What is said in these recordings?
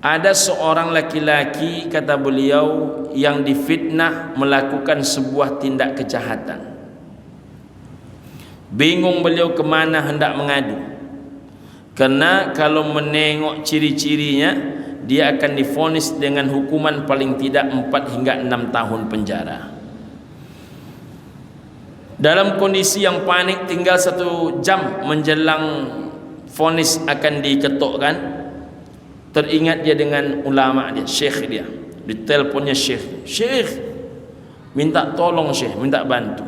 Ada seorang laki-laki, kata beliau, yang difitnah melakukan sebuah tindak kejahatan. Bingung beliau kemana hendak mengadu, karena kalau menengok ciri-cirinya, dia akan divonis dengan hukuman paling tidak 4 hingga 6 tahun penjara. Dalam kondisi yang panik, tinggal 1 jam menjelang vonis akan diketukkan, teringat dia dengan ulama dia, syekh dia. Diteleponnya syekh, minta tolong syekh, minta bantu.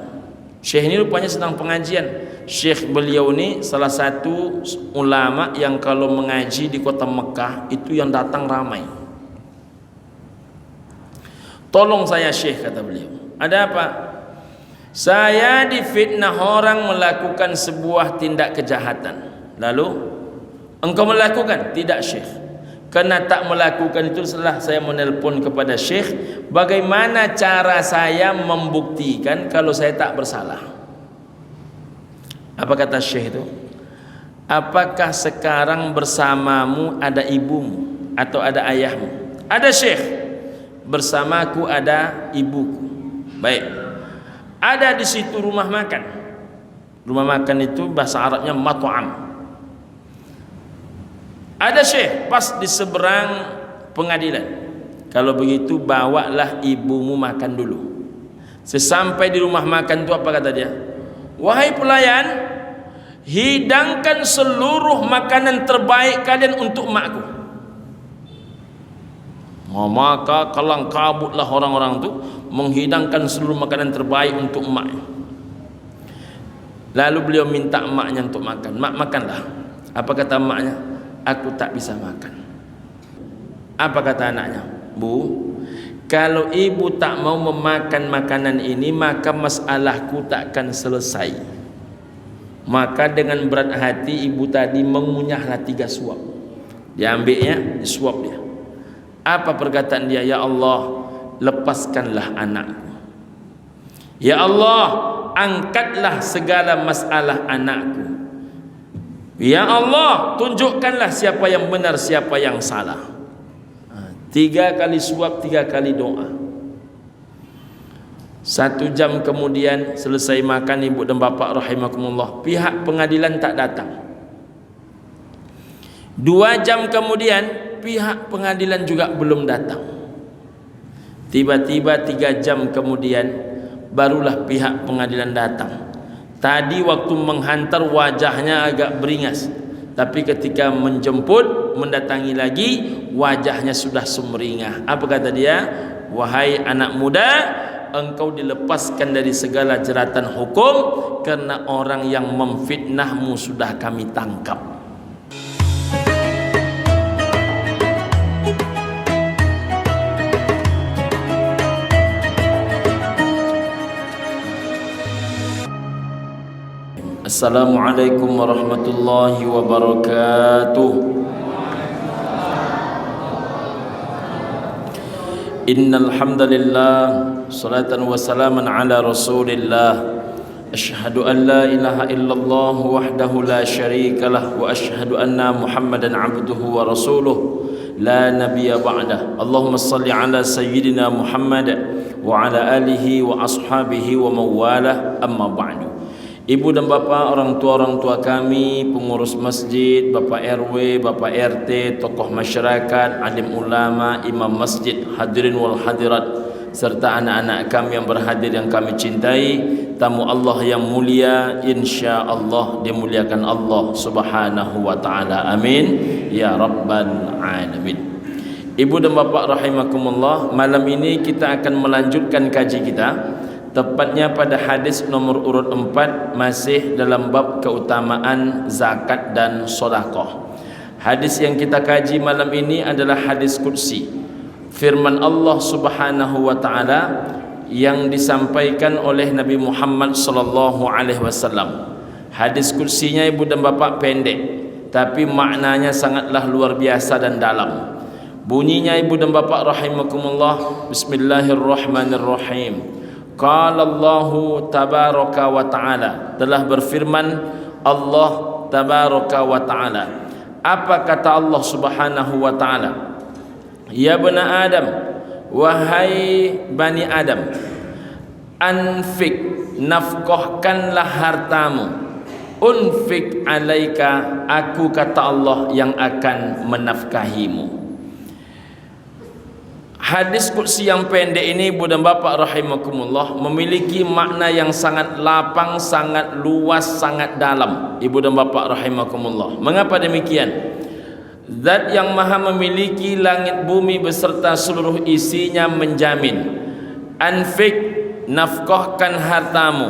Syekh ini rupanya sedang pengajian. Syekh beliau ni salah satu ulama yang kalau mengaji di kota Mekah itu yang datang ramai. Tolong saya syekh, kata beliau. Ada apa? Saya difitnah orang melakukan sebuah tindak kejahatan. Lalu engkau melakukan? Tidak syekh. Karena tak melakukan itu, setelah saya menelpon kepada syekh, bagaimana cara saya membuktikan kalau saya tak bersalah? Apa kata syekh itu? Apakah sekarang bersamamu ada ibumu atau ada ayahmu? Ada syekh. Bersamaku ada ibuku. Baik. Ada di situ rumah makan. Rumah makan itu bahasa Arabnya mat'am. Ada syekh pas di seberang pengadilan. Kalau begitu bawalah ibumu makan dulu. Sesampai di rumah makan itu apa kata dia? Wahai pelayan, hidangkan seluruh makanan terbaik kalian untuk makku. Maka kalang kabutlah orang-orang itu menghidangkan seluruh makanan terbaik untuk emaknya. Lalu beliau minta emaknya untuk makan. Mak, makanlah. Apa kata emaknya? Aku tak bisa makan. Apa kata anaknya? Bu, kalau ibu tak mau memakan makanan ini, maka masalahku takkan selesai. Maka dengan berat hati ibu tadi mengunyahlah 3 suap. Dia ambilnya, disuap dia. Apa perkataan dia? Ya Allah, lepaskanlah anakku. Ya Allah, angkatlah segala masalah anakku. Ya Allah, tunjukkanlah siapa yang benar, siapa yang salah. 3 kali suap, 3 kali doa. 1 jam kemudian selesai makan ibu dan bapa rahimakumullah, pihak pengadilan tak datang. 2 jam kemudian pihak pengadilan juga belum datang. Tiba-tiba 3 jam kemudian barulah pihak pengadilan datang. Tadi waktu menghantar wajahnya agak beringas, tapi ketika menjemput, mendatangi lagi, wajahnya sudah sumringah. Apa kata dia? Wahai anak muda, engkau dilepaskan dari segala jeratan hukum, karena orang yang memfitnahmu sudah kami tangkap. Assalamualaikum warahmatullahi wabarakatuh. Innal hamdalillah, salatan wa salaman ala Rasulillah. Asyhadu an la ilaha illallah wahdahu la syarikalah wa asyhadu anna Muhammadan abduhu wa rasuluh la nabiyya ba'dah. Allahumma salli ala sayyidina Muhammad wa ala alihi wa ashabihi wa mawalah, amma ba'du. Ibu dan bapa, orang tua kami, pengurus masjid, Bapak RW, Bapak RT, tokoh masyarakat, alim ulama, imam masjid, hadirin wal hadirat, serta anak-anak kami yang berhadir yang kami cintai, tamu Allah yang mulia, insyaallah dimuliakan Allah Subhanahu wa taala. Amin ya rabbal alamin. Ibu dan bapa rahimakumullah, malam ini kita akan melanjutkan kaji kita, tepatnya pada hadis nomor urut 4, masih dalam bab keutamaan zakat dan sedekah. Hadis yang kita kaji malam ini adalah hadis qudsi, firman Allah Subhanahu wa taala yang disampaikan oleh Nabi Muhammad sallallahu alaihi wasallam. Hadis qudsinya ibu dan bapak pendek, tapi maknanya sangatlah luar biasa dan dalam. Bunyinya ibu dan bapak rahimakumullah, bismillahirrahmanirrahim. Qala Allahu tabaraka wa ta'ala, telah berfirman Allah tabaraka wa ta'ala. Apa kata Allah Subhanahu wa ta'ala? Ya bani Adam, wahai bani Adam, anfik, nafkahkanlah hartamu. Unfik alaika, aku kata Allah yang akan menafkahimu. Hadis qudsi yang pendek ini Ibu dan Bapak rahimakumullah memiliki makna yang sangat lapang, sangat luas, sangat dalam. Ibu dan Bapak rahimakumullah. Mengapa demikian? Zat yang maha memiliki langit bumi beserta seluruh isinya menjamin. Anfik, nafkahkan hartamu.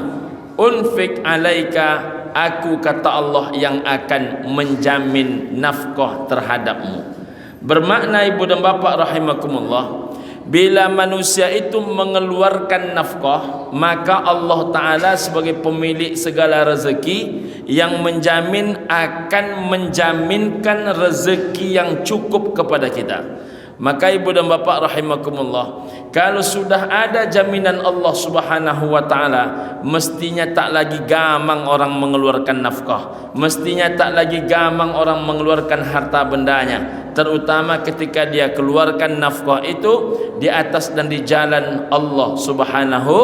Unfik alaika, aku kata Allah yang akan menjamin nafkah terhadapmu. Bermakna Ibu dan Bapak rahimakumullah, bila manusia itu mengeluarkan nafkah, maka Allah Ta'ala sebagai pemilik segala rezeki yang menjamin akan menjaminkan rezeki yang cukup kepada kita. Maka Ibu dan Bapak rahimakumullah, kalau sudah ada jaminan Allah Subhanahu wa Ta'ala, mestinya tak lagi gamang orang mengeluarkan nafkah, mestinya tak lagi gamang orang mengeluarkan harta bendanya, terutama ketika dia keluarkan nafkah itu di atas dan di jalan Allah Subhanahu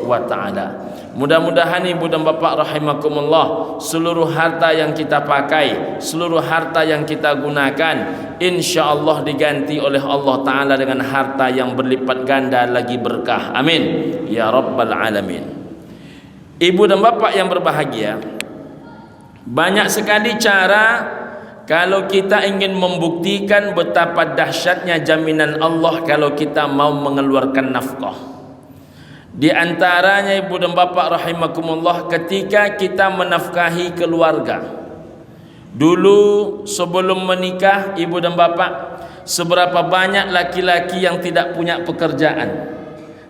wa Ta'ala. Mudah-mudahan Ibu dan Bapak rahimakumullah, seluruh harta yang kita pakai, seluruh harta yang kita gunakan, insya-Allah diganti oleh Allah Ta'ala dengan harta yang berlipat ganda lagi berkah. Amin ya rabbal alamin. Ibu dan Bapak yang berbahagia, banyak sekali cara kalau kita ingin membuktikan betapa dahsyatnya jaminan Allah kalau kita mau mengeluarkan nafkah. Di antaranya Ibu dan Bapak rahimakumullah, ketika kita menafkahi keluarga. Dulu sebelum menikah Ibu dan Bapak, seberapa banyak laki-laki yang tidak punya pekerjaan.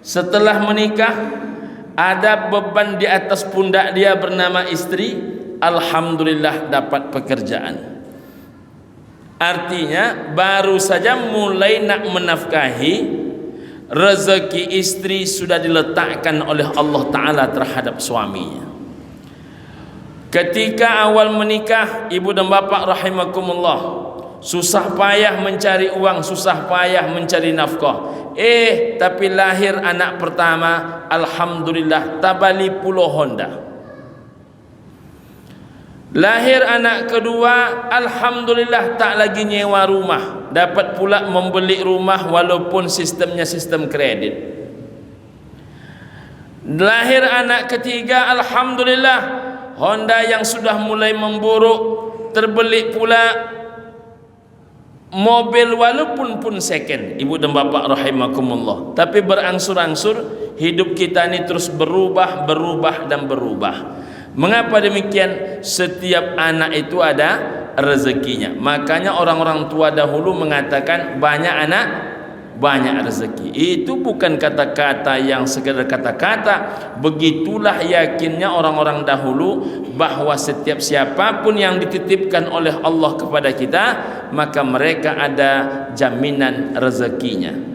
Setelah menikah, ada beban di atas pundak dia bernama istri, alhamdulillah dapat pekerjaan. Artinya baru saja mulai nak menafkahi, rezeki istri sudah diletakkan oleh Allah Ta'ala terhadap suaminya. Ketika awal menikah Ibu dan Bapak rahimakumullah, susah payah mencari uang, susah payah mencari nafkah. Tapi lahir anak pertama, alhamdulillah tabali pulau Honda. Lahir anak kedua, alhamdulillah tak lagi nyewa rumah, dapat pula membeli rumah walaupun sistemnya sistem kredit. Lahir anak ketiga, alhamdulillah Honda yang sudah mulai memburuk, terbeli pula mobil walaupun pun second. Ibu dan Bapak rahimakumullah, tapi berangsur-angsur hidup kita ini terus berubah dan berubah. Mengapa demikian? Setiap anak itu ada rezekinya. Makanya orang-orang tua dahulu mengatakan banyak anak banyak rezeki. Itu bukan kata-kata yang sekedar kata-kata. Begitulah yakinnya orang-orang dahulu bahwa setiap siapapun yang dititipkan oleh Allah kepada kita, maka mereka ada jaminan rezekinya.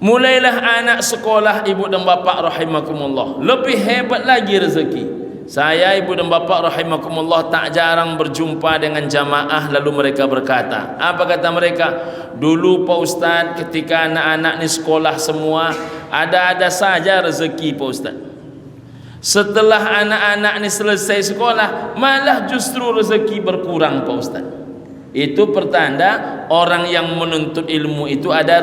Mulailah anak sekolah Ibu dan Bapak rahimakumullah, lebih hebat lagi rezeki. Saya Ibu dan Bapak rahimakumullah tak jarang berjumpa dengan jamaah, lalu mereka berkata, apa kata mereka? Dulu Pak Ustaz ketika anak-anak ni sekolah semua, ada-ada saja rezeki Pak Ustaz. Setelah anak-anak ni selesai sekolah, malah justru rezeki berkurang Pak Ustaz. Itu pertanda orang yang menuntut ilmu itu ada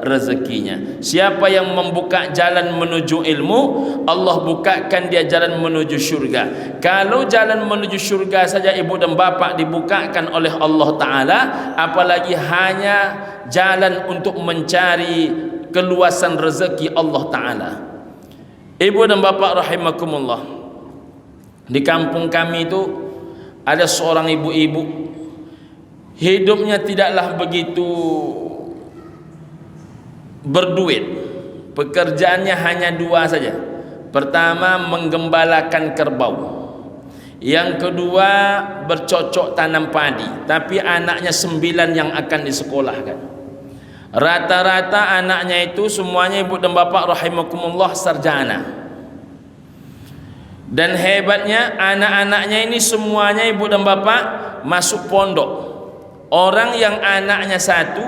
rezekinya. Siapa yang membuka jalan menuju ilmu, Allah bukakan dia jalan menuju syurga. Kalau jalan menuju syurga saja Ibu dan Bapak dibukakan oleh Allah Ta'ala, apalagi hanya jalan untuk mencari keluasan rezeki Allah Ta'ala. Ibu dan Bapak rahimakumullah, di kampung kami itu ada seorang ibu-ibu, hidupnya tidaklah begitu berduit. Pekerjaannya hanya dua saja. Pertama, menggembalakan kerbau. Yang kedua, bercocok tanam padi. Tapi anaknya 9 yang akan disekolahkan. Rata-rata anaknya itu semuanya Ibu dan Bapak rahimakumullah sarjana. Dan hebatnya anak-anaknya ini semuanya Ibu dan Bapak masuk pondok. Orang yang anaknya satu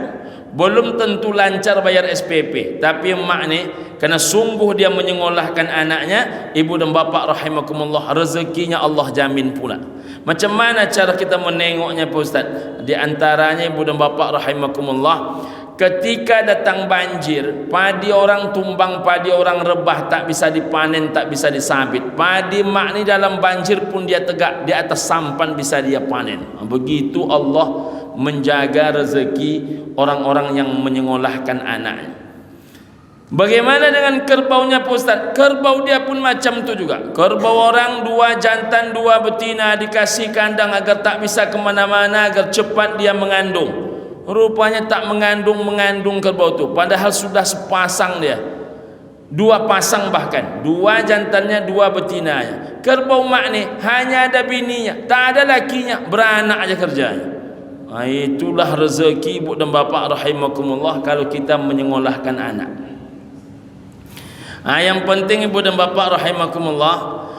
belum tentu lancar bayar SPP, tapi mak ni kerana sungguh dia menyekolahkan anaknya, ibu dan bapa rahimakumullah, rezekinya Allah jamin pula. Macam mana cara kita menengoknya Pak Ustaz? Di antaranya ibu dan bapa rahimakumullah, ketika datang banjir, padi orang tumbang, padi orang rebah, tak bisa dipanen, tak bisa disabit. Padi mak ni dalam banjir pun dia tegak, di atas sampan bisa dia panen. Begitu Allah menjaga rezeki orang-orang yang menyekolahkan anaknya. Bagaimana dengan kerbaunya Pak Ustaz? Kerbau dia pun macam tu juga. Kerbau orang, 2 jantan 2 betina, dikasih kandang agar tak bisa kemana-mana, agar cepat dia mengandung. Rupanya tak mengandung kerbau tu, padahal sudah sepasang dia, 2 pasang bahkan, 2 jantannya 2 betinanya. Kerbau mak ni hanya ada bininya, tak ada lakinya, beranak aja kerjanya. Itulah rezeki ibu dan bapa rahimakumullah kalau kita menyekolahkan anak. Yang penting ibu dan bapa rahimakumullah,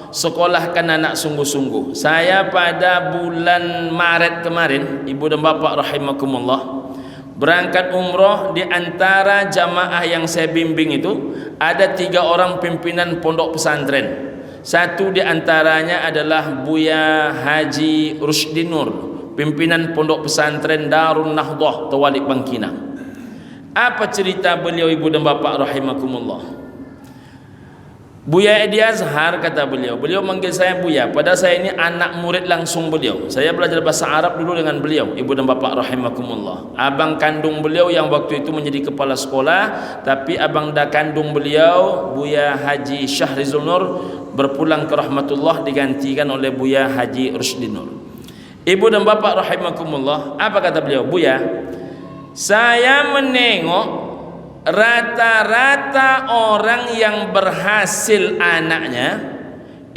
sekolahkan anak sungguh-sungguh. Saya pada bulan Maret kemarin, ibu dan bapa rahimakumullah, berangkat umroh. Di antara jamaah yang saya bimbing itu ada 3 orang pimpinan pondok pesantren. Satu di antaranya adalah Buya Haji Rushdinur, pimpinan pondok pesantren Darun Nahdah Tawalik Bangkinang. Apa cerita beliau ibu dan bapa rahimakumullah? Buya Edi Azhar, kata beliau manggil saya Buya, padahal saya ini anak murid langsung beliau. Saya belajar bahasa Arab dulu dengan beliau, ibu dan bapa rahimakumullah. Abang kandung beliau yang waktu itu menjadi kepala sekolah, tapi abang dah kandung beliau, Buya Haji Syahrizul Nur, berpulang ke rahmatullah, digantikan oleh Buya Haji Rushdinur. Ibu dan bapa rahimakumullah, apa kata beliau? Buya, saya menengok rata-rata orang yang berhasil anaknya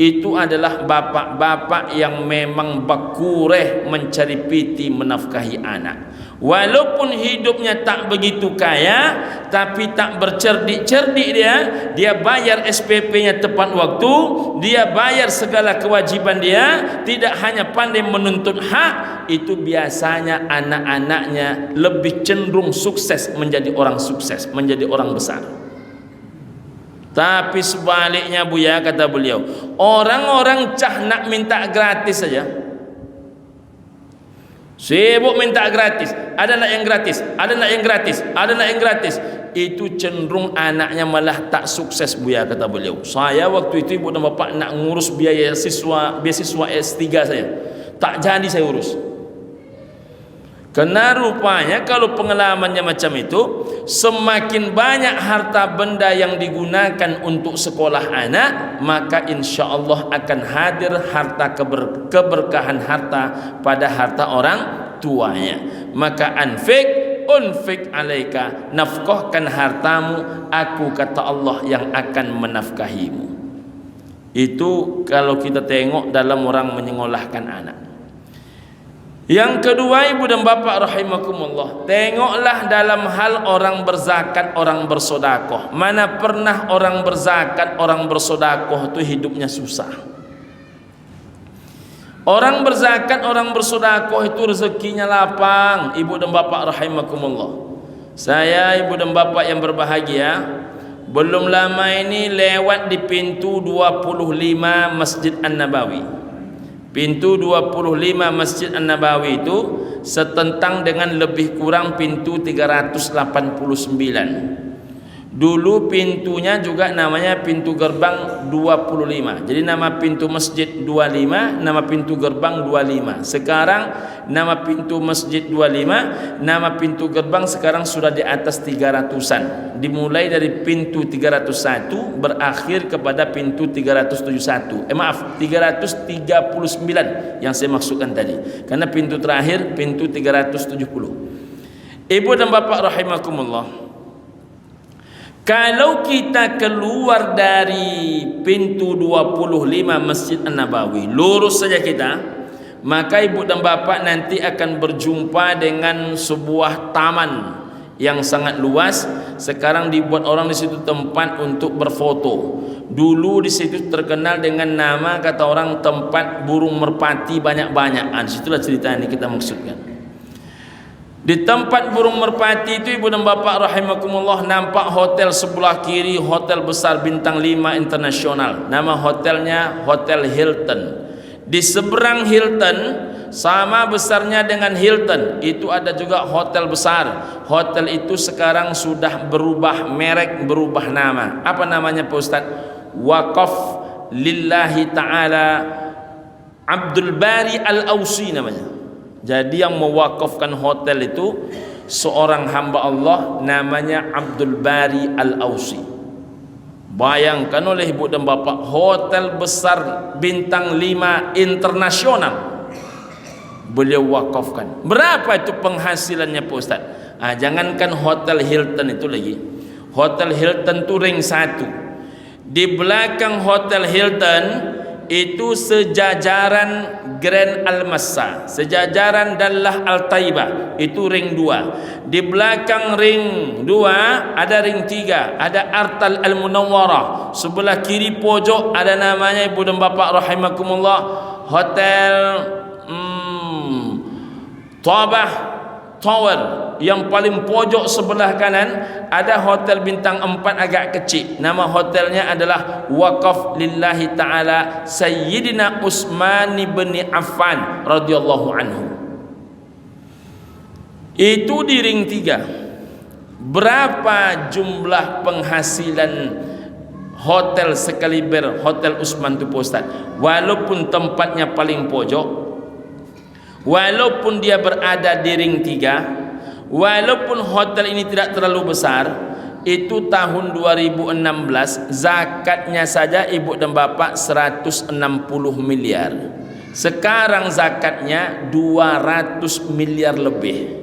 itu adalah bapak-bapak yang memang bakureh mencari piti menafkahi anak. Walaupun hidupnya tak begitu kaya, tapi tak bercerdik-cerdik dia bayar SPP-nya tepat waktu, dia bayar segala kewajiban dia, tidak hanya pandai menuntut hak. Itu biasanya anak-anaknya lebih cenderung sukses, menjadi orang sukses, menjadi orang besar. Tapi sebaliknya Buya, kata beliau, orang-orang cah nak minta gratis saja, sibuk minta gratis, ada nak yang gratis, ada nak yang gratis, ada nak yang gratis, itu cenderung anaknya malah tak sukses Buya, kata beliau. Saya waktu itu ibu dan bapak nak ngurus beasiswa S3 saya, tak jadi saya urus. Karena rupanya kalau pengalamannya macam itu, semakin banyak harta benda yang digunakan untuk sekolah anak, maka insya Allah akan hadir harta keberkahan harta pada harta orang tuanya. Maka unfik alaika, nafkahkan hartamu, aku kata Allah yang akan menafkahimu. Itu kalau kita tengok dalam orang menyekolahkan anak. Yang kedua ibu dan bapa rahimakumullah, tengoklah dalam hal orang berzakat, orang bersodakoh. Mana pernah orang berzakat, orang bersodakoh itu hidupnya susah. Orang berzakat, orang bersodakoh itu rezekinya lapang, ibu dan bapa rahimakumullah. Saya ibu dan bapa yang berbahagia, belum lama ini lewat di pintu 25 Masjid An-Nabawi. Pintu 25 Masjid An-Nabawi itu setentang dengan lebih kurang pintu 389. Dulu pintunya juga namanya pintu gerbang 25. Jadi nama pintu masjid 25, nama pintu gerbang 25. Sekarang nama pintu masjid 25, nama pintu gerbang sekarang sudah di atas 300-an. Dimulai dari pintu 301 berakhir kepada pintu 371. 339 yang saya maksudkan tadi. Karena pintu terakhir pintu 370. Ibu dan bapak rahimakumullah, kalau kita keluar dari pintu 25 Masjid An-Nabawi, lurus saja kita, maka ibu dan bapak nanti akan berjumpa dengan sebuah taman yang sangat luas. Sekarang dibuat orang di situ tempat untuk berfoto. Dulu di situ terkenal dengan nama, kata orang, tempat burung merpati banyak-banyak. Disitulah cerita ini kita maksudkan. Di tempat burung merpati itu ibu dan bapak rahimakumullah, nampak hotel sebelah kiri, hotel besar bintang 5 internasional. Nama hotelnya Hotel Hilton. Di seberang Hilton, sama besarnya dengan Hilton, itu ada juga hotel besar. Hotel itu sekarang sudah berubah merek, berubah nama. Apa namanya Pak Ustaz? Waqaf Lillahi Ta'ala Abdul Bari Al-Ausi namanya. Jadi yang mewakafkan hotel itu seorang hamba Allah namanya Abdul Bari Al-Ausi. Bayangkan oleh ibu dan bapak, hotel besar bintang 5 internasional beliau wakafkan. Berapa itu penghasilannya Pak Ustaz? Jangankan Hotel Hilton itu lagi. Hotel Hilton itu ring 1. Di belakang Hotel Hilton itu sejajaran Grand Al-Massa, sejajaran Dallah Al-Taibah, itu ring 2. Di belakang ring 2 ada ring 3, ada Artal Al-Munawwarah. Sebelah kiri pojok ada namanya ibu dan bapak rahimakumullah Hotel Tabah Tower. Yang paling pojok sebelah kanan ada hotel bintang 4 agak kecil. Nama hotelnya adalah Waqaf Lillahi Ta'ala Sayyidina Utsman bin Affan radhiyallahu anhu. Itu di ring 3. Berapa jumlah penghasilan hotel sekaliber Hotel Utsman itu Pak Ustaz? Walaupun tempatnya paling pojok, walaupun dia berada di ring 3, walaupun hotel ini tidak terlalu besar, itu tahun 2016 zakatnya saja ibu dan bapak 160 miliar. Sekarang zakatnya 200 miliar lebih.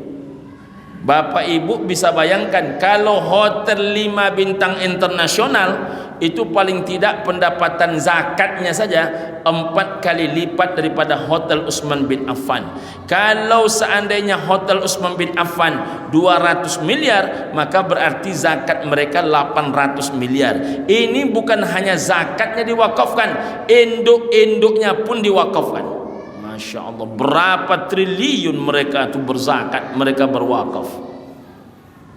Bapak ibu bisa bayangkan kalau hotel 5 bintang internasional itu paling tidak pendapatan zakatnya saja 4 kali lipat daripada Hotel Utsman bin Affan. Kalau seandainya Hotel Utsman bin Affan 200 miliar, maka berarti zakat mereka 800 miliar. Ini bukan hanya zakatnya diwakafkan, induk-induknya pun diwakafkan. Masya Allah, berapa triliun mereka itu berzakat, mereka berwakaf.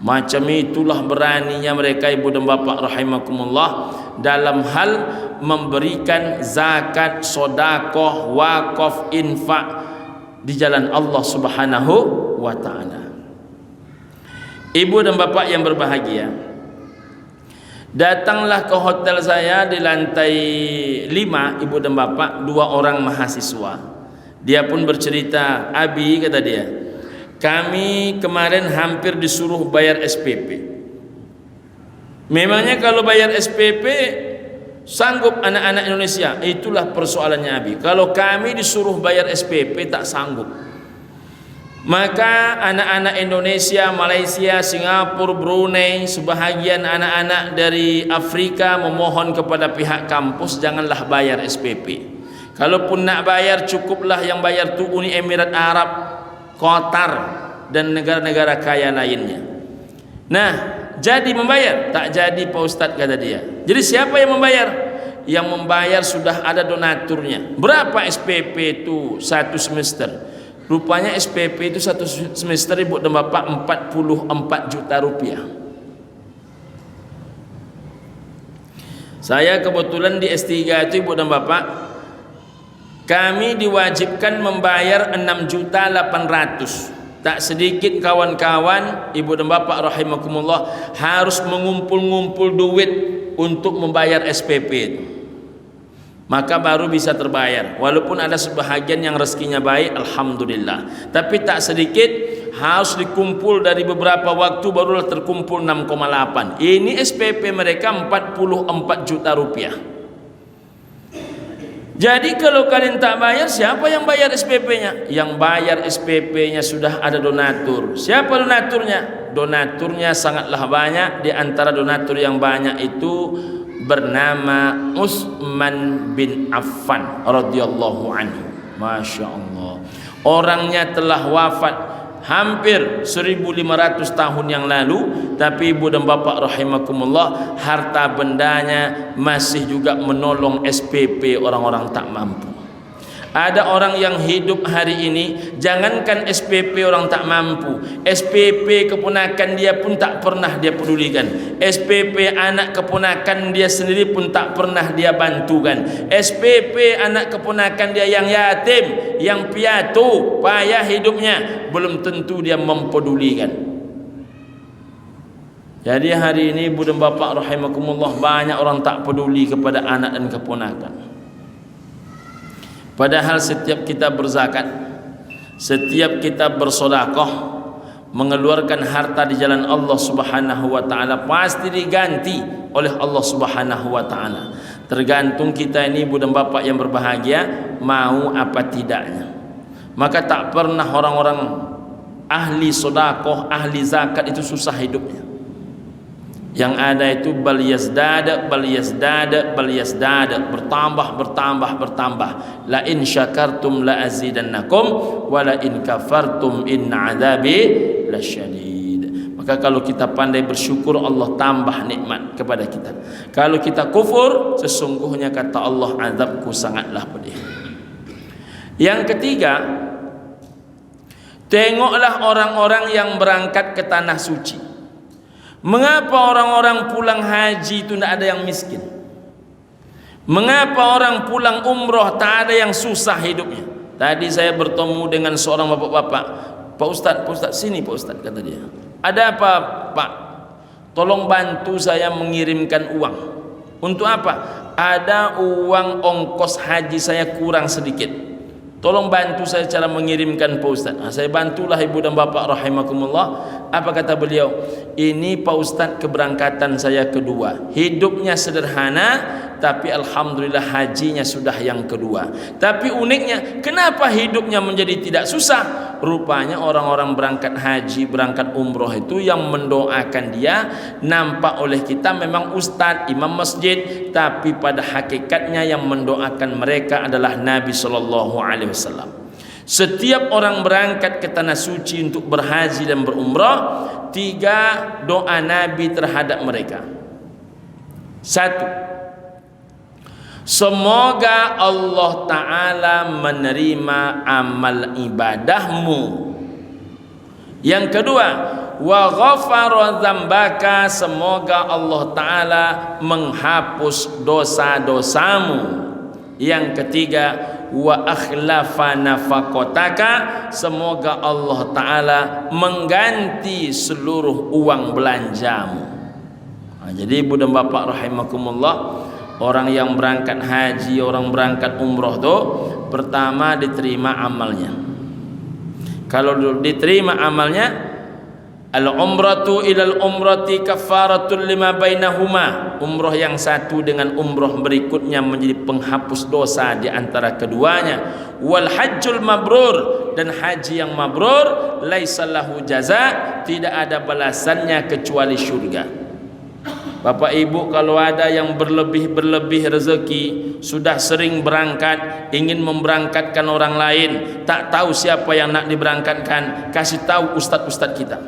Macam itulah beraninya mereka ibu dan bapak rahimakumullah dalam hal memberikan zakat, sodakoh, wakaf, infak di jalan Allah Subhanahu wa ta'ala. Ibu dan bapak yang berbahagia, datanglah ke hotel saya di lantai 5 ibu dan bapak, 2 orang mahasiswa. Dia pun bercerita, Abi, kata dia, kami kemarin hampir disuruh bayar SPP. Memangnya kalau bayar SPP sanggup anak-anak Indonesia? Itulah persoalannya Abi. Kalau kami disuruh bayar SPP tak sanggup. Maka anak-anak Indonesia, Malaysia, Singapura, Brunei, sebahagian anak-anak dari Afrika memohon kepada pihak kampus janganlah bayar SPP. Kalaupun nak bayar, cukuplah yang bayar tu Uni Emirat Arab, Qatar dan negara-negara kaya lainnya. Nah, jadi membayar? Tak jadi Pak Ustadz, kata dia. Jadi siapa yang membayar? Yang membayar sudah ada donaturnya. Berapa SPP itu 1 semester? Rupanya SPP itu 1 semester ibu dan bapak 44 juta rupiah. Saya kebetulan di S3 itu ibu dan bapak, kami diwajibkan membayar 6.800.000. Tak sedikit kawan-kawan ibu dan bapak rahimakumullah harus mengumpul-ngumpul duit untuk membayar SPP itu. Maka baru bisa terbayar. Walaupun ada sebahagian yang rezekinya baik, alhamdulillah. Tapi tak sedikit harus dikumpul dari beberapa waktu barulah terkumpul 6,8. Ini SPP mereka 44 juta rupiah. Jadi kalau kalian tak bayar, siapa yang bayar SPP-nya? Yang bayar SPP-nya sudah ada donatur. Siapa donaturnya? Donaturnya sangatlah banyak. Di antara donatur yang banyak itu bernama Utsman bin Affan radhiyallahu anhu. Masya Allah. Orangnya telah wafat hampir 1500 tahun yang lalu, tapi ibu dan bapak rahimakumullah, harta bendanya masih juga menolong SPP orang-orang tak mampu. Ada orang yang hidup hari ini, jangankan SPP orang tak mampu, SPP keponakan dia pun tak pernah dia pedulikan. SPP anak keponakan dia sendiri pun tak pernah dia bantukan. SPP anak keponakan dia yang yatim, yang piatu, payah hidupnya, belum tentu dia mempedulikan. Jadi hari ini Ibu dan Bapak rahimakumullah, banyak orang tak peduli kepada anak dan keponakan. Padahal setiap kita berzakat, setiap kita bersedekah, mengeluarkan harta di jalan Allah Subhanahu wa taala, pasti diganti oleh Allah Subhanahu wa taala. Tergantung kita ini Ibu dan Bapak yang berbahagia mau apa tidaknya. Maka tak pernah orang-orang ahli sedekah, ahli zakat itu susah hidupnya. Yang ada itu bal yazdada, bertambah. La in syakartum la azidannakum wa la in kafartum inna adzabi lasyadid. Maka kalau kita pandai bersyukur, Allah tambah nikmat kepada kita. Kalau kita kufur, sesungguhnya kata Allah, azabku sangatlah pedih. Yang ketiga, tengoklah orang-orang yang berangkat ke tanah suci. Mengapa orang-orang pulang haji itu tidak ada yang miskin? Mengapa orang pulang umroh tak ada yang susah hidupnya? Tadi saya bertemu dengan seorang bapak-bapak. Pak Ustadz, sini Pak Ustadz, kata dia. Ada apa Pak? Tolong bantu saya mengirimkan uang. Untuk apa? Ada uang ongkos haji saya kurang sedikit. Tolong bantu saya cara mengirimkan Pak Ustadz. Saya bantulah Ibu dan Bapak rahimakumullah. Apa kata beliau? Ini Pak Ustadz keberangkatan saya kedua. Hidupnya sederhana, tapi alhamdulillah hajinya sudah yang kedua. Tapi uniknya, kenapa hidupnya menjadi tidak susah? Rupanya orang-orang berangkat haji, berangkat umroh itu yang mendoakan dia, nampak oleh kita memang ustadz, imam masjid, tapi pada hakikatnya yang mendoakan mereka adalah Nabi SAW. Setiap orang berangkat ke tanah suci untuk berhaji dan berumrah, 3 doa Nabi terhadap mereka. 1, semoga Allah Ta'ala menerima amal ibadahmu. Yang kedua, wa ghafara dzambaka, semoga Allah Ta'ala menghapus dosa-dosamu. Yang ketiga, wa akhlafa nafaqataka, semoga Allah Ta'ala mengganti seluruh uang belanjamu. Jadi Ibu dan Bapak rahimakumullah, orang yang berangkat haji, orang berangkat umroh itu pertama diterima amalnya. Kalau diterima amalnya, al-umratu ilal umrati kafaratul lima bainahuma. Umroh yang satu dengan umroh berikutnya menjadi penghapus dosa di antara keduanya. Wal hajjul mabrur, dan haji yang mabrur laisa lahu jaza, tidak ada balasannya kecuali syurga. Bapak Ibu, kalau ada yang berlebih rezeki, sudah sering berangkat, ingin memberangkatkan orang lain, tak tahu siapa yang nak diberangkatkan, kasih tahu ustadz-ustadz kita.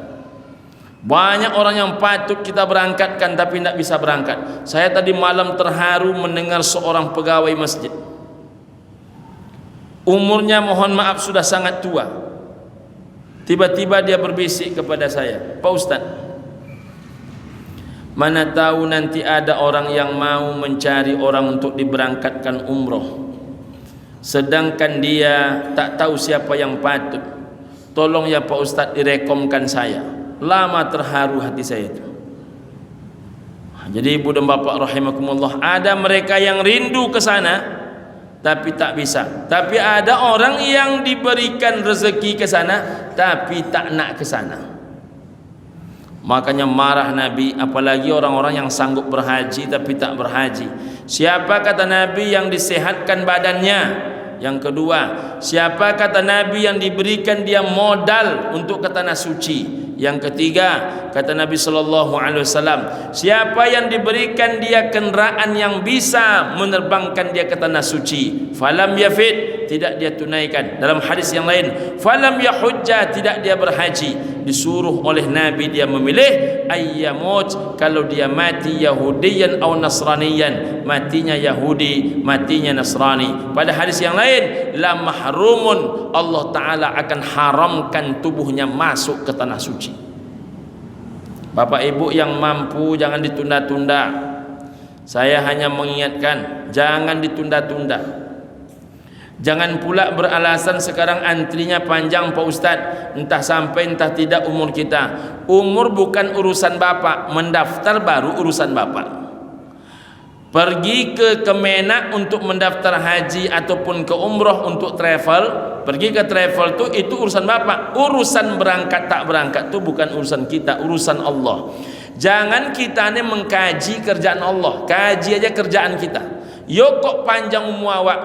Banyak orang yang patut kita berangkatkan tapi tidak bisa berangkat. Saya tadi malam terharu mendengar seorang pegawai masjid. Umurnya mohon maaf sudah sangat tua. Tiba-tiba dia berbisik kepada saya, Pak Ustadz, mana tahu nanti ada orang yang mau mencari orang untuk diberangkatkan umroh, sedangkan dia tak tahu siapa yang patut. Tolong ya Pak Ustadz direkomkan saya. Lama terharu hati saya itu. Jadi Ibu dan Bapak rahimakumullah, ada mereka yang rindu ke sana tapi tak bisa. Tapi ada orang yang diberikan rezeki ke sana tapi tak nak ke sana. Makanya marah Nabi, apalagi orang-orang yang sanggup berhaji tapi tak berhaji. Siapa kata Nabi yang disehatkan badannya? Yang kedua, siapa kata Nabi yang diberikan dia modal untuk ke tanah suci? Yang ketiga, kata Nabi sallallahu alaihi wasallam, siapa yang diberikan dia kenderaan yang bisa menerbangkan dia ke tanah suci, falam yafid, tidak dia tunaikan. Dalam hadis yang lain, falam yahujja, tidak dia berhaji. Disuruh oleh Nabi dia memilih ayyamut, kalau dia mati Yahudiyan atau Nasraniyan, matinya Yahudi, matinya Nasrani. Pada hadis yang lain, la mahrumun, Allah Ta'ala akan haramkan tubuhnya masuk ke tanah suci. Bapak ibu yang mampu jangan ditunda-tunda. Saya hanya mengingatkan, jangan ditunda-tunda. Jangan pula beralasan sekarang antrinya panjang Pak Ustaz, entah sampai entah tidak umur kita. Umur bukan urusan bapak, mendaftar baru urusan bapak. Pergi ke Kemenak untuk mendaftar haji ataupun ke umroh untuk travel, pergi ke travel itu urusan bapak. Urusan berangkat tak berangkat itu bukan urusan kita, urusan Allah. Jangan kita ini mengkaji kerjaan Allah, kaji aja kerjaan kita. Yo kok panjang umur awak,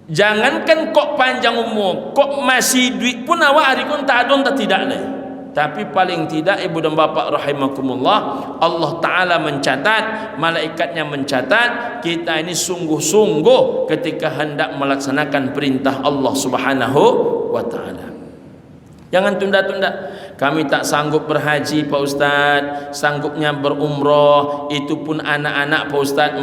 jangankan kok panjang umur, kok masih duit pun awak hari pun tak ada, tak tidak leh. Tapi paling tidak ibu dan bapak rahimakumullah, Allah Ta'ala mencatat, malaikatnya mencatat kita ini sungguh-sungguh ketika hendak melaksanakan perintah Allah Subhanahu wa Ta'ala. Jangan tunda-tunda. Kami tak sanggup berhaji Pak Ustaz, sanggupnya berumroh, itu pun anak-anak Pak Ustaz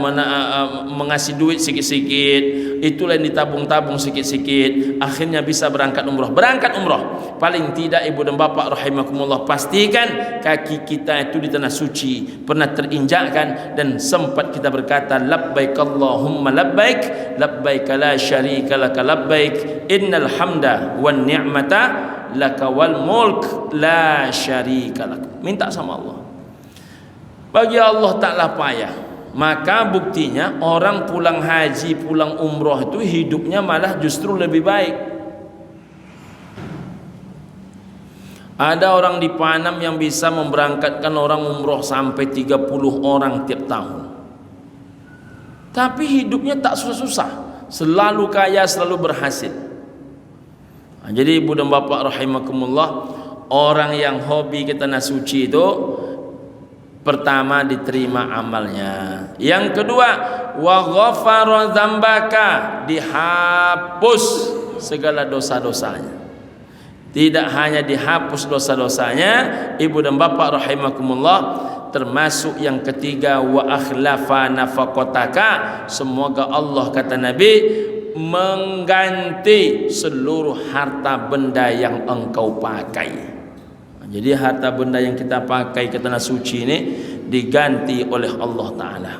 mengasih duit sikit-sikit, itulah yang ditabung-tabung sikit-sikit, akhirnya bisa berangkat umroh. Berangkat umroh, paling tidak ibu dan bapak rahimakumullah, pastikan kaki kita itu di tanah suci, pernah terinjakkan, dan sempat kita berkata labbaik Allahumma labbaik, labbaik la syarika laka labbaik, innal hamda wan ni'mata laka wal mulk la syarika lak. Minta sama Allah. Bagi Allah taklah payah. Maka buktinya orang pulang haji, pulang umroh itu hidupnya malah justru lebih baik. Ada orang di Panam yang bisa memberangkatkan orang umroh sampai 30 orang tiap tahun. Tapi hidupnya tak susah-susah, selalu kaya, selalu berhasil. Jadi ibu dan bapak rahimakumullah, orang yang hobi ke tanah suci itu pertama diterima amalnya, yang kedua wa ghafara dzambaka, dihapus segala dosa-dosanya. Tidak hanya dihapus dosa-dosanya ibu dan bapak rahimakumullah, termasuk yang ketiga wa akhlafa nafaqataka, semoga Allah kata Nabi mengganti seluruh harta benda yang engkau pakai. Jadi harta benda yang kita pakai ke tanah suci ini diganti oleh Allah Ta'ala.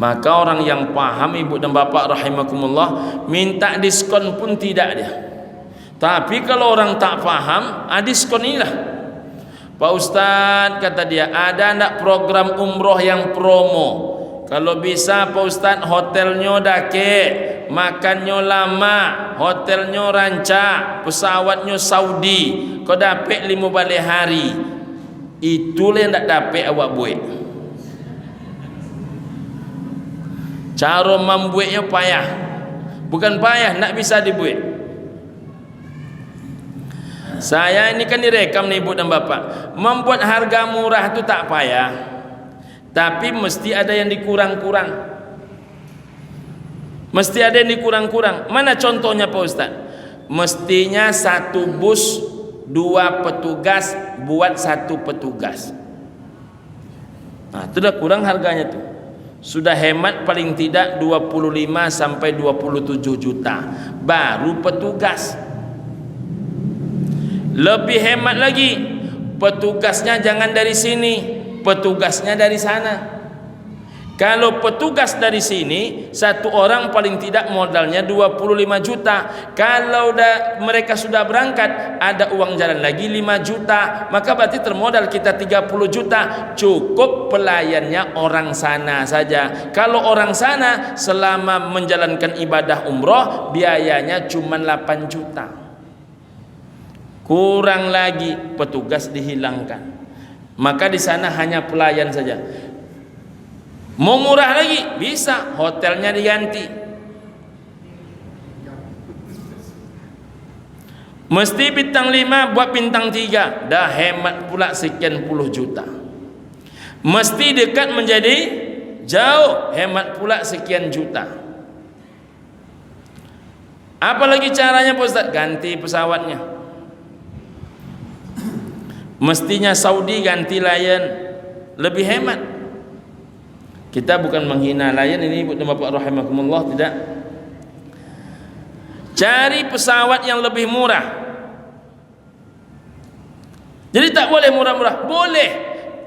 Maka orang yang paham ibu dan bapak rahimakumullah, minta diskon pun tidak dia. Tapi kalau orang tak paham, diskon inilah. Pak Ustaz kata dia, ada enggak program umroh yang promo? Kalau bisa Pak Ustaz, hotelnya dake, makannya lama, hotelnya rancak, pesawatnya Saudi, kau dapat 5 balik hari. Itulah yang tak dapat awak buat. Cara membuatnya payah. Bukan payah, nak bisa dibuat. Saya ini kan direkam nih ibu dan bapak. Membuat harga murah itu tak payah, tapi mesti ada yang dikurang-kurang. Mesti ada yang dikurang-kurang. Mana contohnya Pak Ustaz? Mestinya 1 bus 2 petugas buat 1 petugas. Nah, itu dah kurang harganya tuh. Sudah hemat paling tidak 25 sampai 27 juta baru petugas. Lebih hemat lagi, petugasnya jangan dari sini, petugasnya dari sana. Kalau petugas dari sini, 1 orang paling tidak modalnya 25 juta. Kalau mereka sudah berangkat, ada uang jalan lagi 5 juta, maka berarti termodal kita 30 juta. Cukup pelayannya orang sana saja. Kalau orang sana selama menjalankan ibadah umroh, biayanya cuma 8 juta. Kurang lagi petugas dihilangkan. Maka di sana hanya pelayan saja. Mau murah lagi bisa, hotelnya diganti. Mesti bintang 5 buat bintang 3, dah hemat pula sekian puluh juta. Mesti dekat menjadi jauh, hemat pula sekian juta. Apalagi caranya Pak Ustaz? Ganti pesawatnya. Mestinya Saudi ganti Lion, lebih hemat. Kita bukan menghina Lion ini Ibu dan Bapak rahimakumullah, tidak. Cari pesawat yang lebih murah. Jadi tak boleh murah-murah, boleh.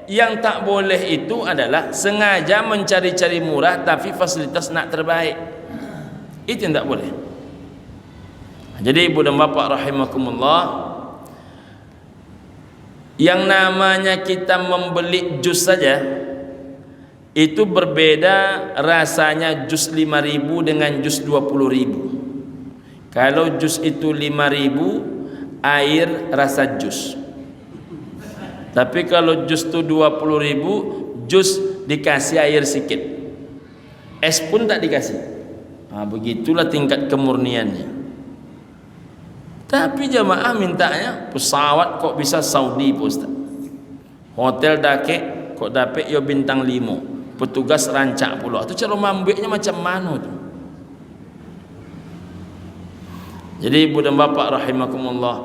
Yang tak boleh itu adalah sengaja mencari-cari murah tapi fasilitas nak terbaik. Itu yang tak boleh. Jadi Ibu dan Bapak rahimakumullah, yang namanya kita membeli jus saja itu berbeda rasanya jus 5.000 dengan jus 20.000. Kalau jus itu 5.000, air rasa jus. Tapi kalau jus itu 20.000, jus dikasih air sikit, es pun tak dikasih. Begitulah tingkat kemurniannya. Tapi jamaah mintanya pesawat kok bisa Saudi Pak Ustaz, hotel dakek kok dapat yo bintang 5, petugas rancak pula. Itu cara mambunya macam mana tu? Jadi Ibu dan Bapak rahimakumullah,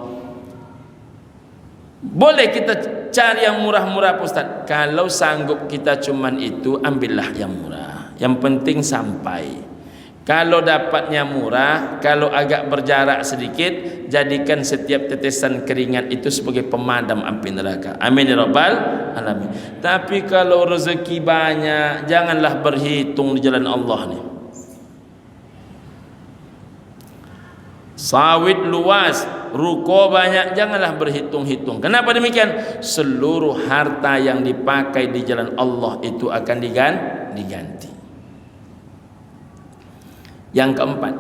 boleh kita cari yang murah-murah Pak Ustaz. Kalau sanggup kita cuman itu, ambillah yang murah. Yang penting sampai. Kalau dapatnya murah, kalau agak berjarak sedikit, jadikan setiap tetesan keringat itu sebagai pemadam api neraka. Amin ya rabbal alamin. Tapi kalau rezeki banyak, janganlah berhitung di jalan Allah ni. Sawit luas, ruko banyak, janganlah berhitung-hitung. Kenapa demikian? Seluruh harta yang dipakai di jalan Allah itu akan diganti. Yang keempat,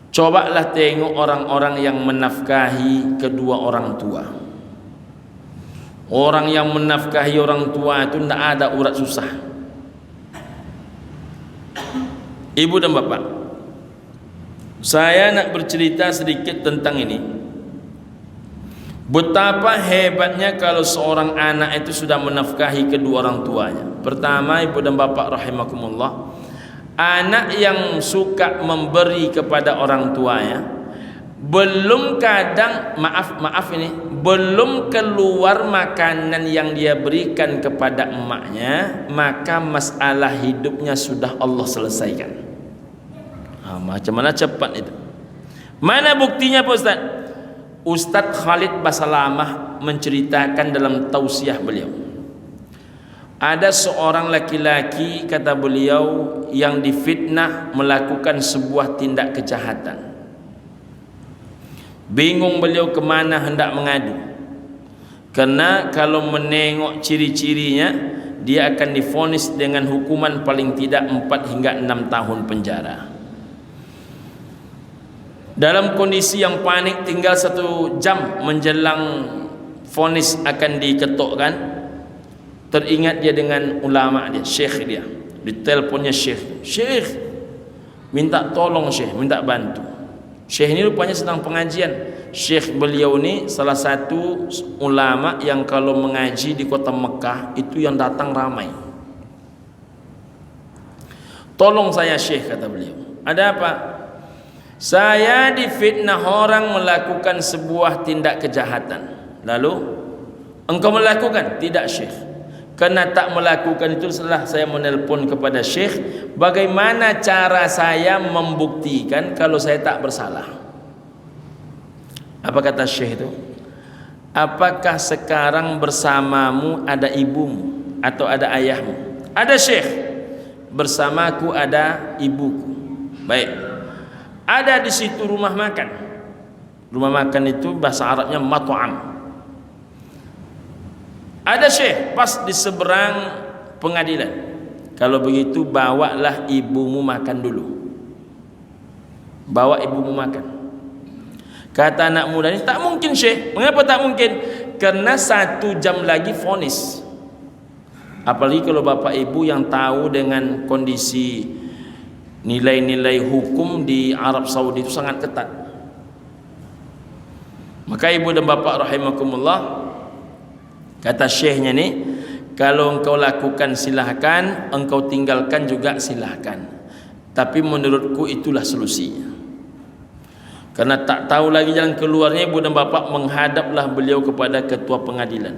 cobalah tengok orang-orang yang menafkahi kedua orang tua. Orang yang menafkahi orang tua itu tidak ada urat susah. Ibu dan Bapak, saya nak bercerita sedikit tentang ini. Betapa hebatnya kalau seorang anak itu sudah menafkahi kedua orang tuanya. Pertama, Ibu dan Bapak rahimakumullah, anak yang suka memberi kepada orang tuanya, belum belum keluar makanan yang dia berikan kepada emaknya, maka masalah hidupnya sudah Allah selesaikan. Macam mana cepat itu? Mana buktinya Pak Ustaz? Ustaz Khalid Basalamah menceritakan dalam tausiah beliau, ada seorang laki-laki, kata beliau, yang difitnah melakukan sebuah tindak kejahatan. Bingung beliau kemana hendak mengadu, karena kalau menengok ciri-cirinya, dia akan divonis dengan hukuman paling tidak 4 hingga 6 tahun penjara. Dalam kondisi yang panik, tinggal 1 jam menjelang vonis akan diketukkan, teringat dia dengan ulama dia, syekh dia. Diteleponnya syekh, minta tolong syekh, minta bantu. Syekh ini rupanya sedang pengajian. Syekh beliau ini salah satu ulama yang kalau mengaji di kota Mekah itu yang datang ramai. Tolong saya syekh, kata beliau. Ada apa? Saya difitnah orang melakukan sebuah tindak kejahatan. Lalu engkau melakukan? Tidak syekh. Karena tak melakukan itu, setelah saya menelpon kepada syekh, bagaimana cara saya membuktikan kalau saya tak bersalah? Apa kata syekh itu? Apakah sekarang bersamamu ada ibumu atau ada ayahmu? Ada syekh. Bersamaku ada ibuku. Baik. Ada di situ rumah makan. Rumah makan itu bahasa Arabnya mat'am. Ada syekh pas di seberang pengadilan. Kalau begitu bawalah ibumu makan dulu. Bawa ibumu makan. Kata anak muda ini, tak mungkin syekh. Mengapa tak mungkin? Karena 1 jam lagi vonis. Apalagi kalau bapak ibu yang tahu dengan kondisi nilai-nilai hukum di Arab Saudi itu sangat ketat. Maka ibu dan bapa rahimakumullah, kata syekhnya ni, kalau engkau lakukan silahkan, engkau tinggalkan juga silahkan, tapi menurutku itulah solusinya. Karena tak tahu lagi jalan keluarnya, ibu dan bapa menghadaplah beliau kepada ketua pengadilan.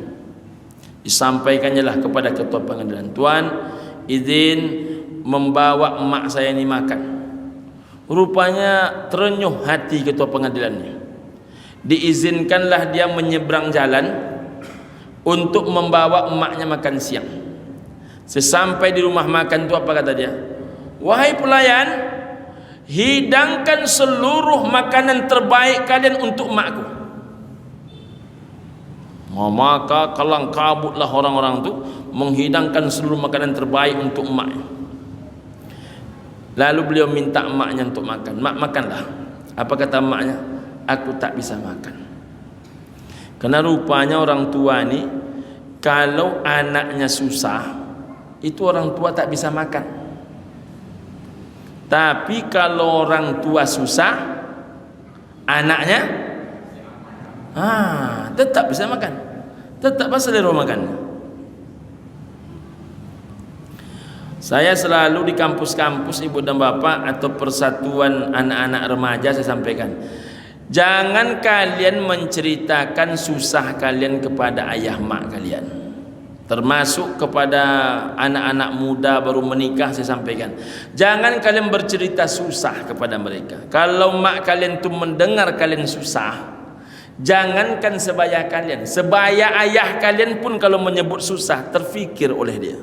Disampaikannya lah kepada ketua pengadilan, tuan, izin membawa emak saya ini makan. Rupanya terenyuh hati ketua pengadilannya. Diizinkanlah dia menyeberang jalan untuk membawa emaknya makan siang. Sesampai di rumah makan itu apa kata dia? Wahai pelayan, hidangkan seluruh makanan terbaik kalian untuk emakku. Maka kalang kabutlah orang-orang itu menghidangkan seluruh makanan terbaik untuk emaknya. Lalu beliau minta emaknya untuk makan. Mak, makanlah. Apa kata emaknya? Aku tak bisa makan. Karena rupanya orang tua ni, kalau anaknya susah, itu orang tua tak bisa makan. Tapi kalau orang tua susah, anaknya tetap bisa makan, tetap selera makan. Saya selalu di kampus-kampus ibu dan bapak atau persatuan anak-anak remaja saya sampaikan, jangan kalian menceritakan susah kalian kepada ayah mak kalian. Termasuk kepada anak-anak muda baru menikah saya sampaikan, jangan kalian bercerita susah kepada mereka. Kalau mak kalian tu mendengar kalian susah, jangankan sebaya kalian, sebaya ayah kalian pun kalau menyebut susah terfikir oleh dia.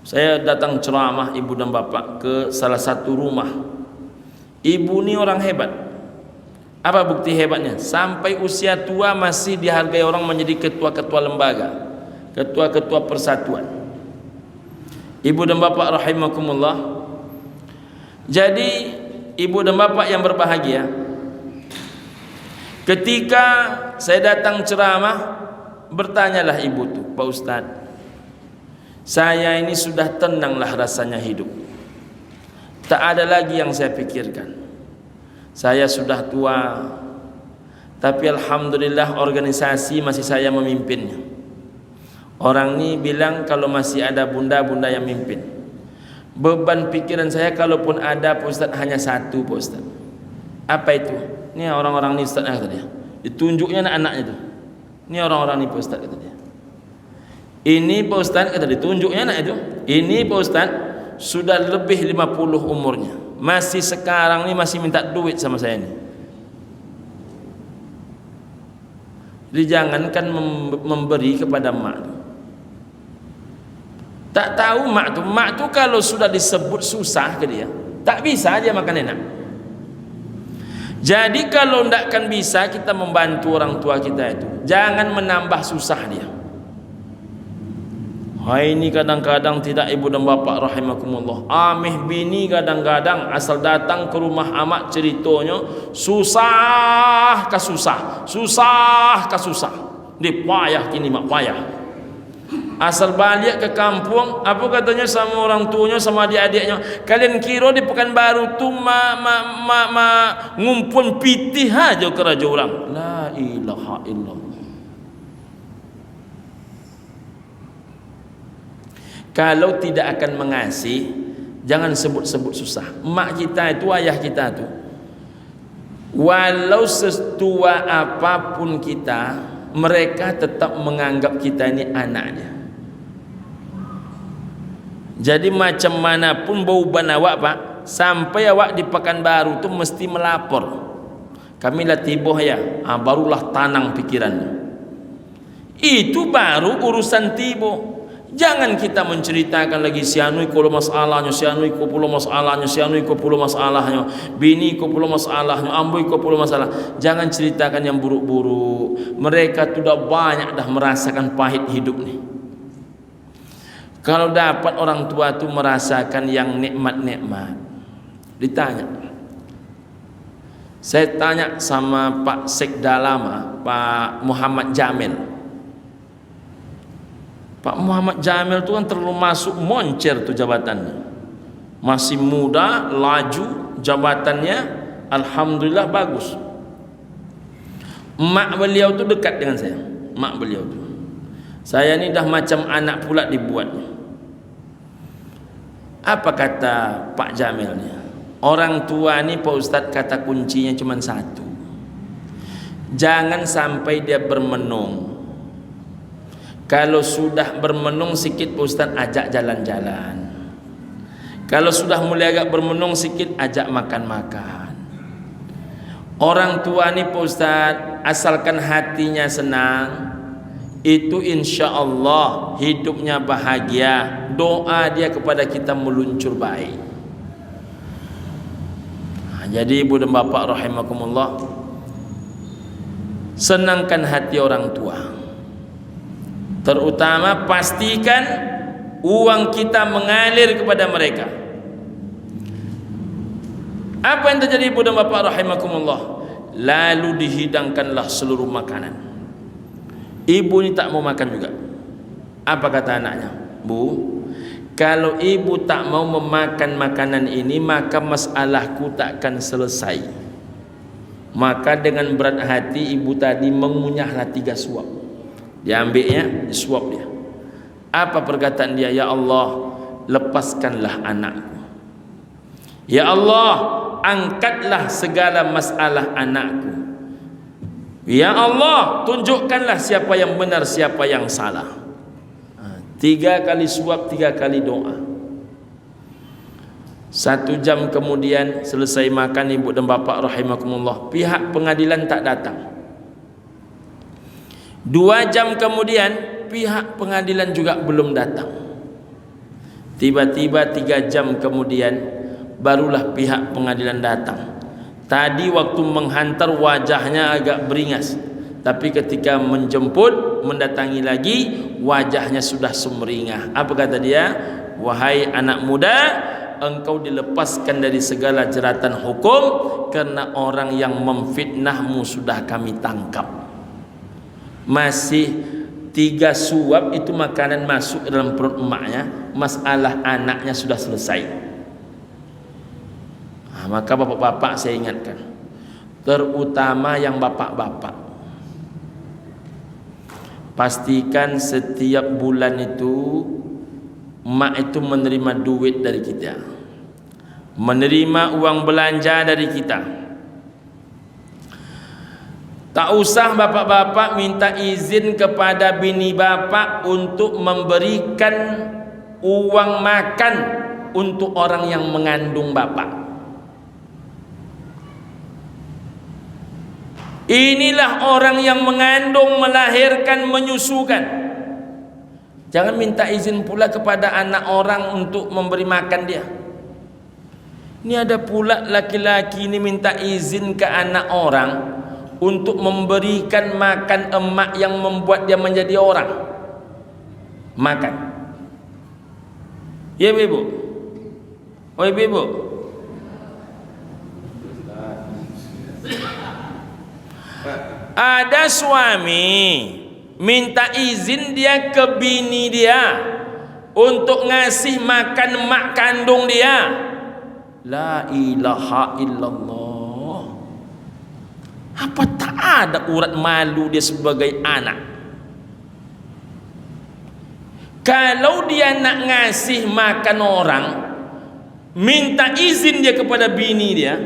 Saya datang ceramah ibu dan bapak ke salah satu rumah. Ibu ni orang hebat. Apa bukti hebatnya? Sampai usia tua masih dihargai orang menjadi ketua-ketua lembaga, ketua-ketua persatuan. Ibu dan bapak rahimakumullah. Jadi ibu dan bapak yang berbahagia, ketika saya datang ceramah, bertanyalah ibu tu, Pak Ustaz, saya ini sudah tenanglah rasanya hidup. Tak ada lagi yang saya pikirkan. Saya sudah tua, tapi alhamdulillah organisasi masih saya memimpinnya. Orang ni bilang kalau masih ada bunda-bunda yang mimpin. Beban pikiran saya kalaupun ada Pak Ustaz hanya satu Pak Ustaz. Apa itu? Ini orang-orang ni Ustaz kata dia. Ditunjuknya anak-anaknya tu. Ini orang-orang ni Pak Ustaz kata dia. Ini Pak Ustaz kata ditunjuknya anak itu. Ini Pak Ustaz sudah lebih 50 umurnya, masih sekarang ni masih minta duit sama saya ni. Jadi jangankan memberi kepada mak tu. Tak tahu mak tu kalau sudah disebut susah ke dia, tak bisa dia makan enak. Jadi kalau ndakkan bisa kita membantu orang tua kita itu, jangan menambah susah dia. Hai, ini kadang-kadang tidak ibu dan bapak rahimakumullah, amih bini kadang-kadang asal datang ke rumah amak ceritanya susah ke susah, susah ke susah. Dia payah kini mak payah. Asal balik ke kampung, apa katanya sama orang tuanya sama adik-adiknya, kalian kira di Pekanbaru tu ngumpul pitih aja ke raja orang. La ilaha illallah. Kalau tidak akan mengasih, jangan sebut-sebut susah. Mak kita itu, ayah kita itu, walau setua apapun kita, mereka tetap menganggap kita ini anaknya. Jadi macam manapun bauban awak Pak, sampai awak di Pekanbaru tu mesti melapor. Kami lah tiboh ya, barulah tanang pikirannya. Itu baru urusan tiboh. Jangan kita menceritakan lagi sianui ko masalahnya, sianui ko pulo masalahnya, sianui ko pulo masalahnya, bini ko pulo masalahnya, amboi ko pulo masalah. Jangan ceritakan yang buruk-buruk. Mereka sudah banyak dah merasakan pahit hidup ni. Kalau dapat orang tua tu merasakan yang nikmat-nikmat, ditanya. Saya tanya sama Pak Sekda lama, Pak Muhammad Jamil. Pak Muhammad Jamil tu kan terlalu masuk moncer tu jabatannya. Masih muda, laju jabatannya, Alhamdulillah bagus. Mak beliau tu dekat dengan saya. Mak beliau tu. Saya ni dah macam anak pula dibuatnya. Apa kata Pak Jamil ni? Orang tua ni Pak Ustaz kata kuncinya cuma satu. Jangan sampai dia bermenung. Kalau sudah bermenung sikit Pak Ustaz ajak jalan-jalan. Kalau sudah mulai agak bermenung sikit ajak makan-makan. Orang tua ni Pak Ustaz asalkan hatinya senang, itu insya Allah hidupnya bahagia. Doa dia kepada kita meluncur baik. Jadi ibu dan bapak rahimakumullah, senangkan hati orang tua. Terutama pastikan uang kita mengalir kepada mereka. Apa yang terjadi ibu dan bapak rahimakumullah? Lalu dihidangkanlah seluruh makanan. Ibu ni tak mau makan juga. Apa kata anaknya? Bu, kalau ibu tak mau memakan makanan ini, maka masalahku takkan selesai. Maka dengan berat hati ibu tadi mengunyahlah 3 suap. Dia ambilnya, disuap dia. Apa perkataan dia? Ya Allah, lepaskanlah anakku. Ya Allah, angkatlah segala masalah anakku. Ya Allah, tunjukkanlah siapa yang benar, siapa yang salah. 3 kali suap, 3 kali doa. 1 jam kemudian selesai makan ibu dan bapak rahimakumullah, pihak pengadilan tak datang. 2 jam kemudian pihak pengadilan juga belum datang. Tiba-tiba 3 jam kemudian barulah pihak pengadilan datang. Tadi waktu menghantar wajahnya agak beringas, tapi ketika menjemput, mendatangi lagi, wajahnya sudah sumringah. Apa kata dia? Wahai anak muda, engkau dilepaskan dari segala jeratan hukum karena orang yang memfitnahmu sudah kami tangkap. Masih 3 suap itu makanan masuk dalam perut emaknya, masalah anaknya sudah selesai. Maka bapak-bapak saya ingatkan, terutama yang bapak-bapak, pastikan setiap bulan itu mak itu menerima duit dari kita, menerima uang belanja dari kita. Tak usah bapak-bapak minta izin kepada bini bapak untuk memberikan uang makan untuk orang yang mengandung bapak. Inilah orang yang mengandung, melahirkan, menyusukan. Jangan minta izin pula kepada anak orang untuk memberi makan dia. Ini ada pula laki-laki ini minta izin ke anak orang untuk memberikan makan emak yang membuat dia menjadi orang. Makan. Ya ibu. Oh ibu. Ada suami minta izin dia ke bini dia untuk ngasih makan mak kandung dia. La ilaha illallah. Apa tak ada urat malu dia sebagai anak? Kalau dia nak ngasih makan orang, minta izin dia kepada bini dia.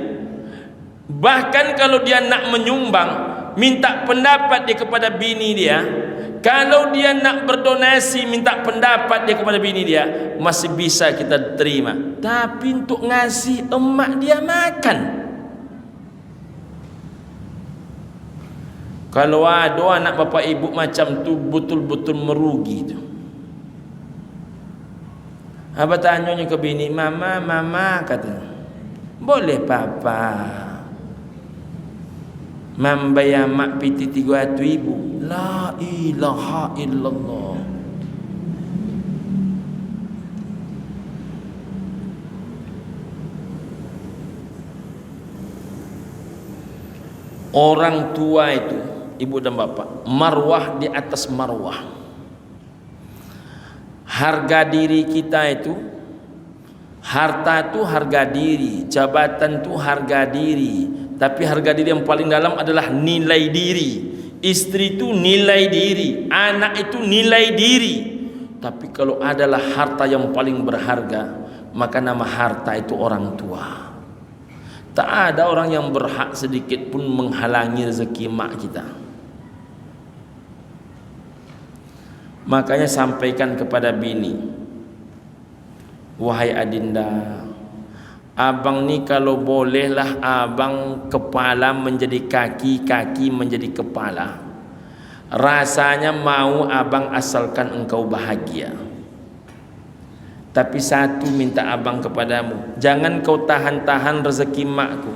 Bahkan kalau dia nak menyumbang, minta pendapat dia kepada bini dia. Kalau dia nak berdonasi, minta pendapat dia kepada bini dia, masih bisa kita terima. Tapi untuk ngasih emak dia makan, kalau ada anak bapak ibu macam tu, betul-betul merugi tu. Apa tanyanya ke bini? Mama kata, boleh papa membayar mak piti 300,000. La ilaha illallah. Orang tua itu, ibu dan bapak, marwah di atas marwah. Harga diri kita itu Harta itu harga diri, jabatan itu harga diri, tapi harga diri yang paling dalam adalah nilai diri. Istri itu nilai diri, anak itu nilai diri. Tapi kalau adalah harta yang paling berharga, maka nama harta itu orang tua. Tak ada orang yang berhak sedikit pun menghalangi rezeki mak kita. Makanya sampaikan kepada bini, wahai adinda, abang ni kalau bolehlah abang kepala menjadi kaki, kaki menjadi kepala. Rasanya mau abang asalkan engkau bahagia. Tapi satu minta abang kepadamu, jangan kau tahan-tahan rezeki makku.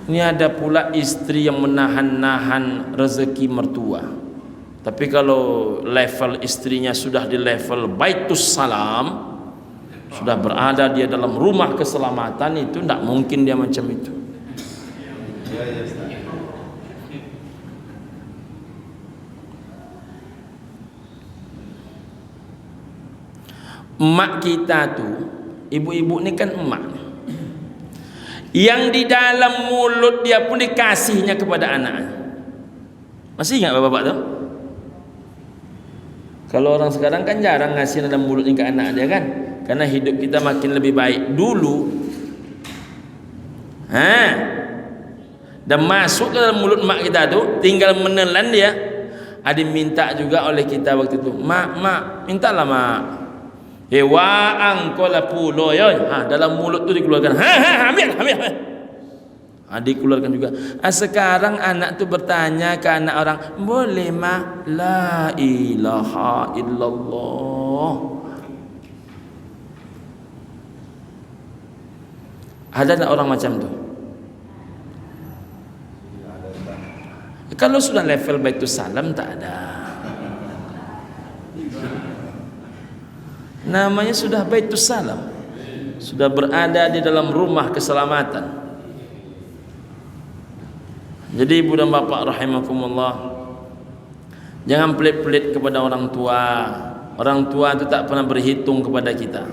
Ini ada pula istri yang menahan-nahan rezeki mertua. Tapi kalau level istrinya sudah di level Baitus Salam, sudah berada dia dalam rumah keselamatan, itu tidak mungkin dia macam itu. Emak kita tuh, ibu-ibu ini kan emak, yang di dalam mulut dia pun dikasihnya kepada anak. Masih ingat bapak-bapak tuh? Kalau orang sekarang kan jarang ngasih dalam mulutnya ke anak dia kan, karena hidup kita makin lebih baik. Dulu dan masuk ke dalam mulut mak kita tuh tinggal menelan dia. Ada minta juga oleh kita waktu itu, mak, mintalah mak. Waang kola pulo yoy. Dalam mulut tu dikeluarkan. Ambil. Dikeluarkan juga. Sekarang anak tu bertanya ke anak orang, boleh mak? La ilaha illallah. Ada tak orang macam tu? Kalau sudah level Baitus Salam tak ada. Namanya sudah Baitus Salam, sudah berada di dalam rumah keselamatan. Jadi ibu dan bapak rahimakumullah, jangan pelit-pelit kepada orang tua. Orang tua itu tak pernah berhitung kepada kita.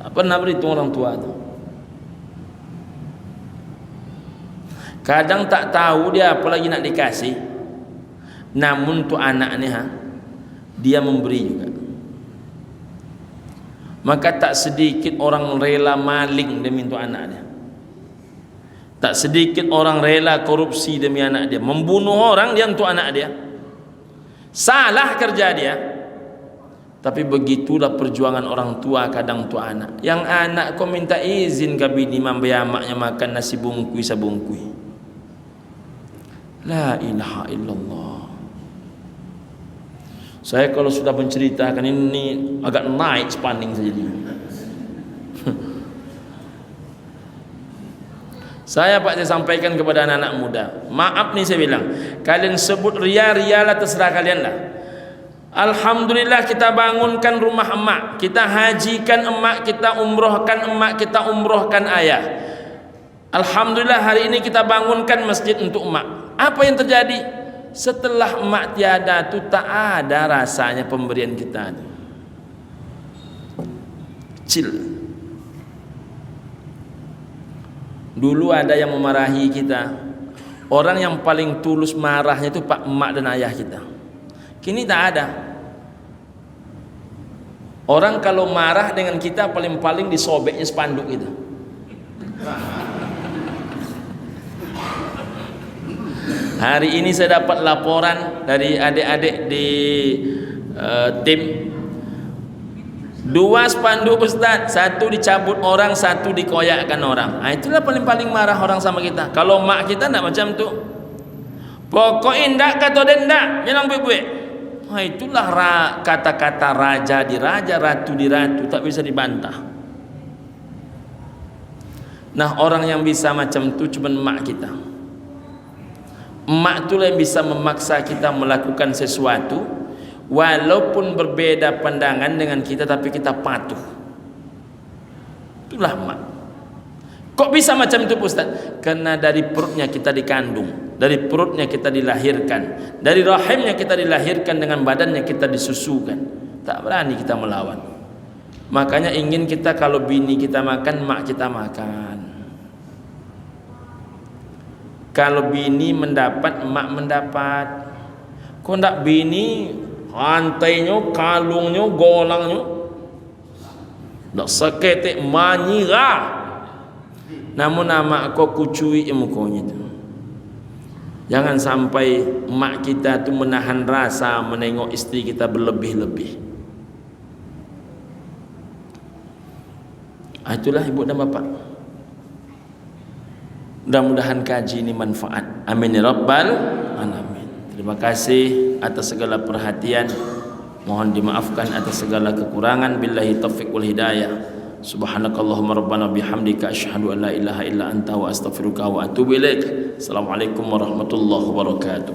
Tak pernah berhitung orang tua itu. Kadang tak tahu dia apa lagi nak dikasih. Namun tu anak ni dia memberi juga. Maka tak sedikit orang rela maling demi untuk anak dia. Tak sedikit orang rela korupsi demi anak dia, membunuh orang dia untuk anak dia. Salah kerja dia. Tapi begitulah perjuangan orang tua kadang untuk anak. Yang anak kau minta izin ke bini membayar maknya makan nasi bungkui sabungkui. La ilaha illallah. Saya kalau sudah menceritakan ini agak naik spanding saja dia. Saya sampaikan kepada anak-anak muda, maaf nih saya bilang, kalian sebut ria lah, terserah kalian lah. Alhamdulillah kita bangunkan rumah emak, kita hajikan emak, kita umrohkan emak, kita umrohkan ayah. Alhamdulillah hari ini kita bangunkan masjid untuk emak. Apa yang terjadi? Setelah emak tiada tu tak ada rasanya pemberian kita. Kecil. Dulu ada yang memarahi kita. Orang yang paling tulus marahnya itu pak emak dan ayah kita. Kini tak ada. Orang kalau marah dengan kita paling-paling disobeknya spanduk kita. Hari ini saya dapat laporan dari adik-adik di tim, 2 spanduk Ustaz, 1 dicabut orang, 1 dikoyakkan orang. Itulah paling-paling marah orang sama kita. Kalau mak kita tidak macam tu. Pokoknya ndak kata ndak, jangan buik-buik. Itulah kata-kata raja di raja, ratu di ratu, tak bisa dibantah. Nah, orang yang bisa macam tu cuma mak kita. Emak itulah yang bisa memaksa kita melakukan sesuatu walaupun berbeda pandangan dengan kita, tapi kita patuh. Itulah emak. Kok bisa macam itu Ustaz? Karena dari perutnya kita dikandung. Dari perutnya kita dilahirkan, dari rahimnya kita dilahirkan, dengan badannya kita disusukan. Tak berani kita melawan. Makanya ingin kita kalau bini kita makan, mak kita makan. Kalau bini mendapat, mak mendapat. Kau ndak bini rantainya, kalungnya, golangnya ndak sakit manyira. Namun nama kau kucui mukonya tu. Jangan sampai mak kita tu menahan rasa menengok istri kita berlebih-lebih. Itulah ibu dan bapa. Mudah-mudahan kaji ini manfaat. Amin ya rabbal alamin. Terima kasih atas segala perhatian. Mohon dimaafkan atas segala kekurangan. Billahi taufiq wal hidayah. Subhanakallahumma rabbana bihamdika asyhadu an la ilaha illa anta wa astaghfiruka wa atubu ilaik. Assalamualaikum warahmatullahi wabarakatuh.